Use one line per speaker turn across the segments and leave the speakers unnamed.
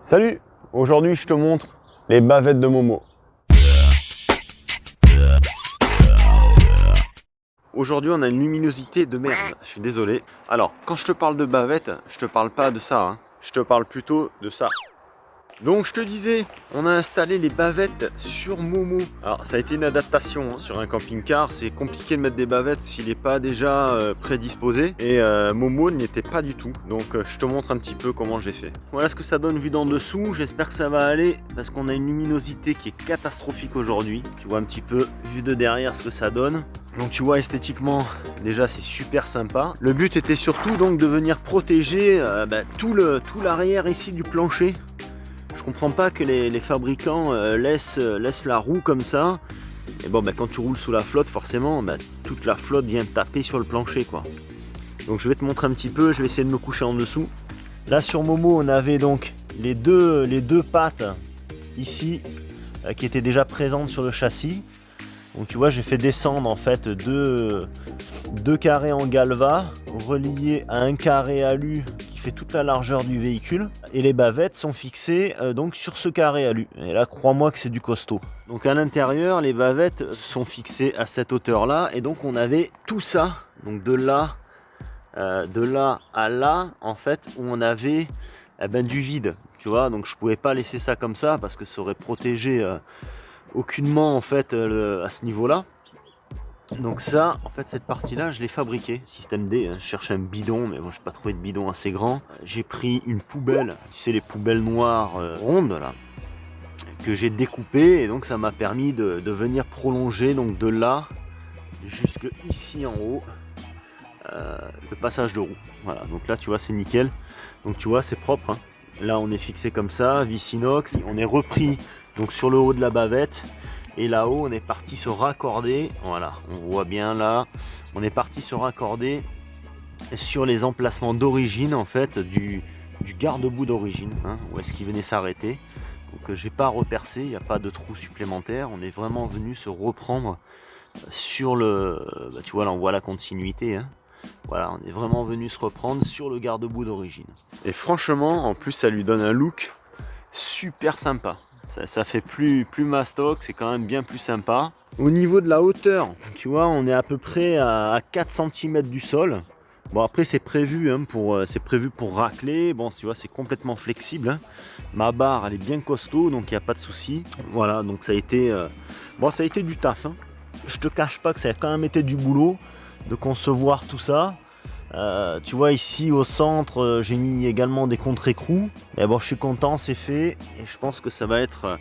Salut! Aujourd'hui je te montre les bavettes de Momo. Aujourd'hui on a une luminosité de merde, je suis désolé. Alors quand je te parle de bavettes, je te parle pas de ça, hein. Je te parle plutôt de ça. Donc je te disais, on a installé les bavettes sur Momo. Alors ça a été une adaptation hein, sur un camping-car. C'est compliqué de mettre des bavettes s'il n'est pas déjà prédisposé. Et Momo n'y était pas du tout. Donc je te montre un petit peu comment j'ai fait. Voilà ce que ça donne vu d'en dessous. J'espère que ça va aller parce qu'on a une luminosité qui est catastrophique aujourd'hui. Tu vois un petit peu vu de derrière ce que ça donne. Donc tu vois esthétiquement déjà c'est super sympa. Le but était surtout donc de venir protéger tout l'arrière ici du plancher. Je comprends pas que les fabricants laissent la roue comme ça. Et bon, quand tu roules sous la flotte, forcément, toute la flotte vient taper sur le plancher, quoi. Donc je vais te montrer un petit peu. Je vais essayer de me coucher en dessous. Là sur Momo, on avait donc les deux pattes ici qui étaient déjà présentes sur le châssis. Donc tu vois, j'ai fait descendre en fait deux carrés en galva reliés à un carré alu qui fait toute la largeur du véhicule, et les bavettes sont fixées donc sur ce carré alu. Et là, crois-moi que c'est du costaud. Donc à l'intérieur, les bavettes sont fixées à cette hauteur là, et donc on avait tout ça, donc de là à là en fait, où on avait du vide, tu vois. Donc je pouvais pas laisser ça comme ça parce que ça aurait protégé aucunement en fait à ce niveau là. Donc ça, en fait, cette partie-là, je l'ai fabriquée, système D. Je cherchais un bidon, mais bon, je n'ai pas trouvé de bidon assez grand. J'ai pris une poubelle, tu sais, les poubelles noires rondes, là, que j'ai découpées, et donc ça m'a permis de venir prolonger, donc de là jusque ici en haut, le passage de roue. Voilà, donc là, tu vois, c'est nickel. Donc tu vois, c'est propre, hein. Là, on est fixé comme ça, vis inox. On est repris donc sur le haut de la bavette. Et là-haut, on est parti se raccorder. Voilà, on voit bien là. On est parti se raccorder sur les emplacements d'origine, en fait, du garde-boue d'origine, hein, où est-ce qu'il venait s'arrêter. Donc, j'ai pas repercé, il n'y a pas de trou supplémentaire. On est vraiment venu se reprendre sur le... tu vois, là, on voit la continuité, hein. Voilà, on est vraiment venu se reprendre sur le garde-boue d'origine. Et franchement, en plus, ça lui donne un look super sympa. Ça fait plus mastoc, c'est quand même bien plus sympa. Au niveau de la hauteur, tu vois, on est à peu près à 4 cm du sol. Bon, après c'est prévu, hein, c'est prévu pour racler. Bon, tu vois, c'est complètement flexible, hein. Ma barre, elle est bien costaud, donc il n'y a pas de souci. Voilà, donc ça a été, ça a été du taf, hein. Je te cache pas que ça a quand même été du boulot de concevoir tout ça. Tu vois ici au centre, j'ai mis également des contre-écrous. Mais bon, je suis content, c'est fait. Et je pense que ça va être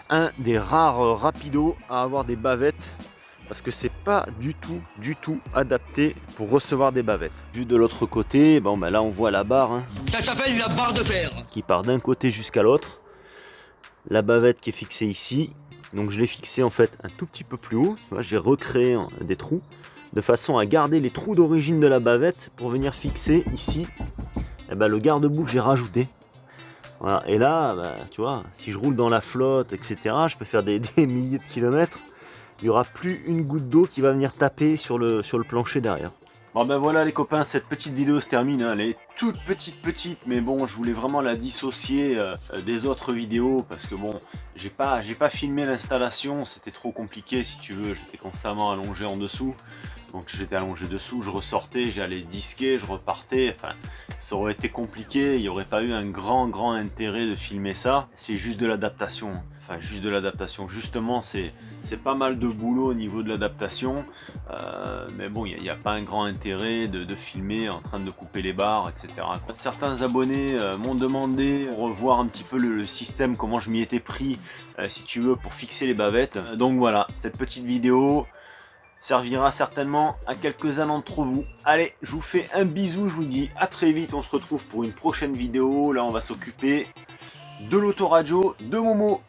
un des rares rapidos à avoir des bavettes. Parce que c'est pas du tout adapté pour recevoir des bavettes. Vu de l'autre côté, là on voit la barre, hein,
ça s'appelle la barre de fer,
qui part d'un côté jusqu'à l'autre. La bavette qui est fixée ici. Donc je l'ai fixée en fait un tout petit peu plus haut. J'ai recréé des trous, de façon à garder les trous d'origine de la bavette pour venir fixer ici le garde-boue que j'ai rajouté. Voilà. Et là, tu vois, si je roule dans la flotte, etc., je peux faire des milliers de kilomètres. Il n'y aura plus une goutte d'eau qui va venir taper sur le plancher derrière. Bon voilà les copains, cette petite vidéo se termine, hein. Elle est toute petite, mais bon, je voulais vraiment la dissocier des autres vidéos parce que bon, j'ai pas filmé l'installation, c'était trop compliqué si tu veux, j'étais constamment allongé en dessous. Donc j'étais allongé dessous, je ressortais, j'allais disquer, je repartais, enfin ça aurait été compliqué, il n'y aurait pas eu un grand intérêt de filmer ça. C'est juste de l'adaptation, enfin juste de l'adaptation, justement c'est pas mal de boulot au niveau de l'adaptation, mais bon il n'y a pas un grand intérêt de filmer en train de couper les barres, etc. Certains abonnés m'ont demandé de revoir un petit peu le système, comment je m'y étais pris, si tu veux, pour fixer les bavettes. Donc voilà, cette petite vidéo servira certainement à quelques-uns d'entre vous. Allez, je vous fais un bisou, je vous dis à très vite, on se retrouve pour une prochaine vidéo. Là, on va s'occuper de l'autoradio de Momo.